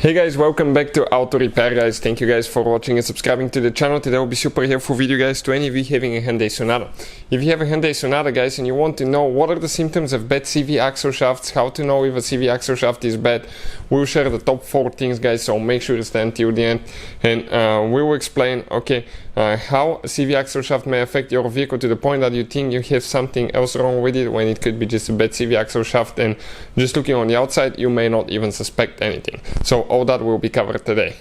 Hey guys, welcome back to Auto Repair guys. Thank you guys for watching and subscribing to the channel. Today will be super helpful video guys to any of you having a Hyundai Sonata. If you have a Hyundai Sonata guys and you want to know what are the symptoms of bad CV axle shafts, how to know if a CV axle shaft is bad, we'll share the top 4 things guys, so make sure to stay until the end and we will explain how a CV axle shaft may affect your vehicle to the point that you think you have something else wrong with it when it could be just a bad CV axle shaft, and just looking on the outside you may not even suspect anything. So all that will be covered today.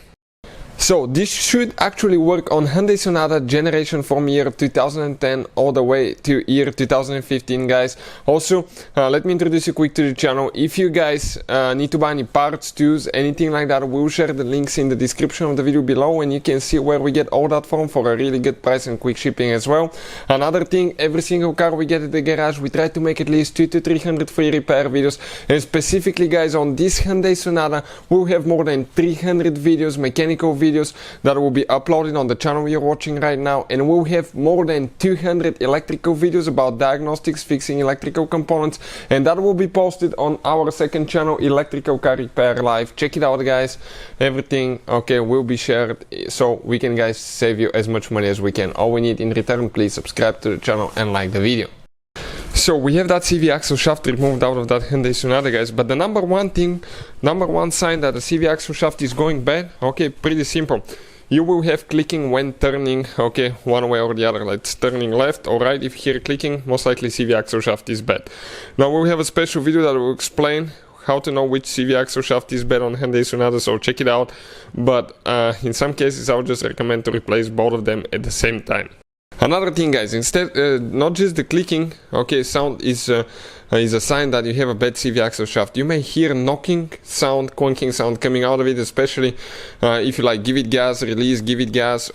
So this should actually work on Hyundai Sonata generation from year 2010 all the way to year 2015 guys. Also let me introduce you quick to the channel. If you guys need to buy any parts, tools, anything like that, we'll share the links in the description of the video below and you can see where we get all that from for a really good price and quick shipping as well. Another thing, every single car we get at the garage we try to make at least 200 to 300 free repair videos, and specifically guys on this Hyundai Sonata we'll have more than 300 videos, mechanical videos that will be uploaded on the channel you're watching right now, and we'll have more than 200 electrical videos about diagnostics, fixing electrical components, and that will be posted on our second channel, Electrical Car Repair Live. Check it out guys. Everything will be shared so we can guys save you as much money as we can. All we need in return, please subscribe to the channel and like the video. So we have that CV axle shaft removed out of that Hyundai Sonata guys, but the number one sign that the CV axle shaft is going bad, pretty simple. You will have clicking when turning, one way or the other, like it's turning left or right. If you hear clicking, most likely CV axle shaft is bad. Now we'll have a special video that will explain how to know which CV axle shaft is bad on Hyundai Sonata, so check it out. But in some cases I would just recommend to replace both of them at the same time. Another thing guys, instead not just the clicking sound is a sign that you have a bad CV axle shaft. You may hear knocking sound, quanking sound coming out of it, especially if you like give it gas, release, give it gas,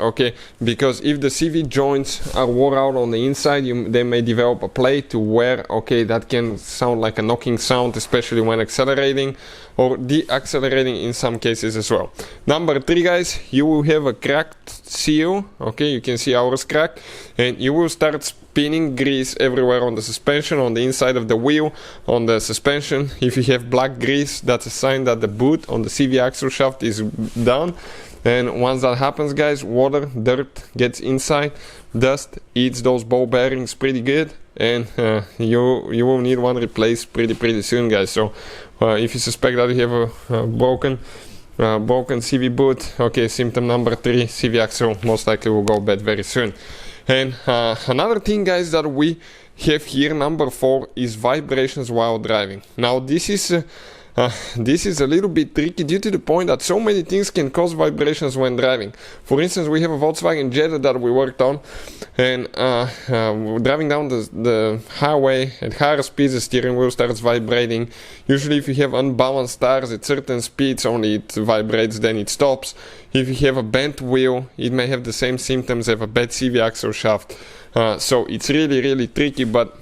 because if the CV joints are wore out on the inside, they may develop a play to wear, that can sound like a knocking sound, especially when accelerating or deaccelerating in some cases as well. Number 3 guys, you will have a cracked seal, you can see ours cracked, and you will start spinning grease everywhere on the suspension, on the inside of the wheel, on the suspension. If you have black grease, that's a sign that the boot on the CV axle shaft is done. And once that happens guys, water, dirt gets inside, dust eats those ball bearings pretty good, and you will need one replaced pretty soon guys. So if you suspect that you have a broken CV boot, symptom number 3, CV axle most likely will go bad very soon. And another thing guys that we have here, number 4, is vibrations while driving. Now this is a little bit tricky due to the point that so many things can cause vibrations when driving. For instance, we have a Volkswagen Jetta that we worked on, and we're driving down the highway at higher speeds, the steering wheel starts vibrating. Usually if you have unbalanced tires at certain speeds only it vibrates, then it stops. If you have a bent wheel, it may have the same symptoms of a bad CV axle shaft. So it's really tricky, but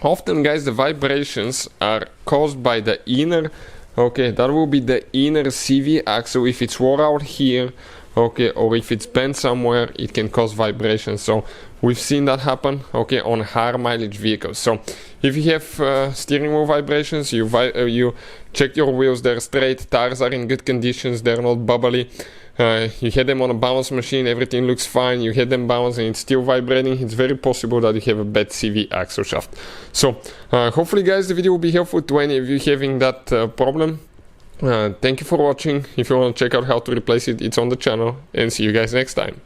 often guys the vibrations are caused by the inner, that will be the inner CV axle. If it's wore out here, or if it's bent somewhere, it can cause vibrations. So we've seen that happen, on higher mileage vehicles. So if you have steering wheel vibrations, you check your wheels, they're straight, tires are in good conditions, they're not bubbly. You had them on a balance machine, everything looks fine, you had them balance and it's still vibrating, it's very possible that you have a bad CV axle shaft. So hopefully guys the video will be helpful to any of you having that problem. Thank you for watching. If you want to check out how to replace it, it's on the channel, and see you guys next time.